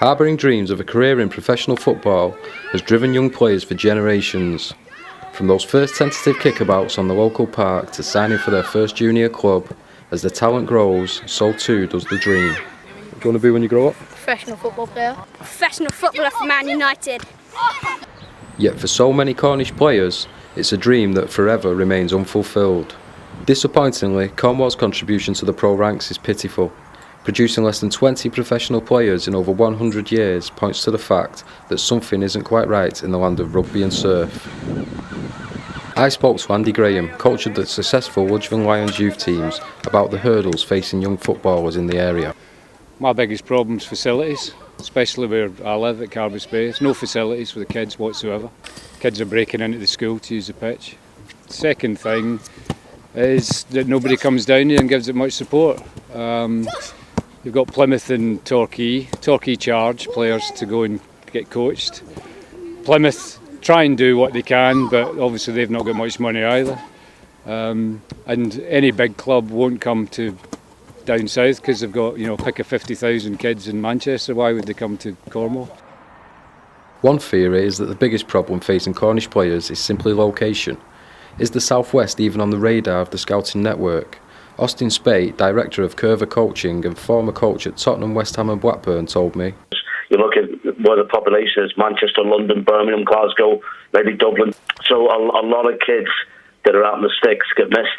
Harbouring dreams of a career in professional football has driven young players for generations. From those first tentative kickabouts on the local park to signing for their first junior club, as the talent grows, so too does the dream. What do you want to be when you grow up? Professional football player. Professional footballer for Man United. Yet for so many Cornish players, it's a dream that forever remains unfulfilled. Disappointingly, Cornwall's contribution to the pro ranks is pitiful. Producing less than 20 professional players in over 100 years points to the fact that something isn't quite right in the land of rugby and surf. I spoke to Andy Graham, coach of the successful Ludgvan Lions youth teams, about the hurdles facing young footballers in the area. My biggest problem is facilities, especially where I live at Carby Space. No facilities for the kids whatsoever. Kids are breaking into the school to use the pitch. Second thing is that nobody comes down here and gives it much support. You've got Plymouth and Torquay. Torquay charge players to go and get coached. Plymouth try and do what they can, but obviously they've not got much money either. And any big club won't come to down south because they've got, pick of 50,000 kids in Manchester. Why would they come to Cornwall? One theory is that the biggest problem facing Cornish players is simply location. Is the Southwest even on the radar of the scouting network? Austin Spate, director of Curva Coaching and former coach at Tottenham, West Ham and Blackburn, told me. You look at where the population is: Manchester, London, Birmingham, Glasgow, maybe Dublin. So a lot of kids that are out in the sticks get missed.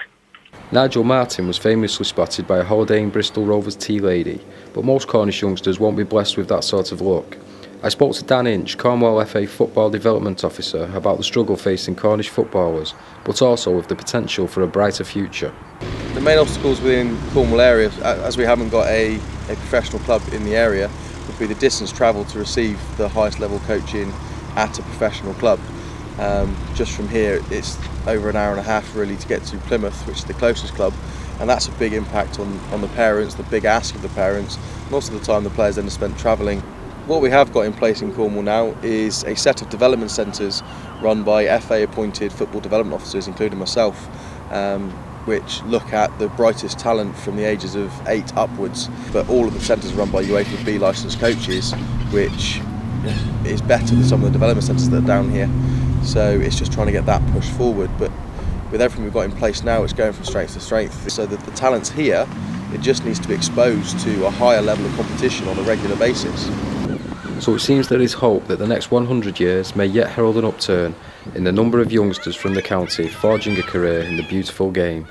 Nigel Martin was famously spotted by a holidaying Bristol Rovers tea lady, but most Cornish youngsters won't be blessed with that sort of luck. I spoke to Dan Inch, Cornwall FA Football Development Officer, about the struggle facing Cornish footballers, but also with the potential for a brighter future. The main obstacles within Cornwall area, as we haven't got a professional club in the area, would be the distance travelled to receive the highest level coaching at a professional club. Just from here, it's over an hour and a half really to get to Plymouth, which is the closest club, and that's a big impact on the parents, the big ask of the parents. Most of the time the players then are spent travelling. What we have got in place in Cornwall now is a set of development centres run by FA appointed football development officers, including myself, which look at the brightest talent from the ages of 8 upwards. But all of the centres are run by UEFA B licensed coaches, which is better than some of the development centres that are down here. So it's just trying to get that push forward. But with everything we've got in place now, it's going from strength to strength. So that the talent's here, it just needs to be exposed to a higher level of competition on a regular basis. So it seems there is hope that the next 100 years may yet herald an upturn in the number of youngsters from the county forging a career in the beautiful game.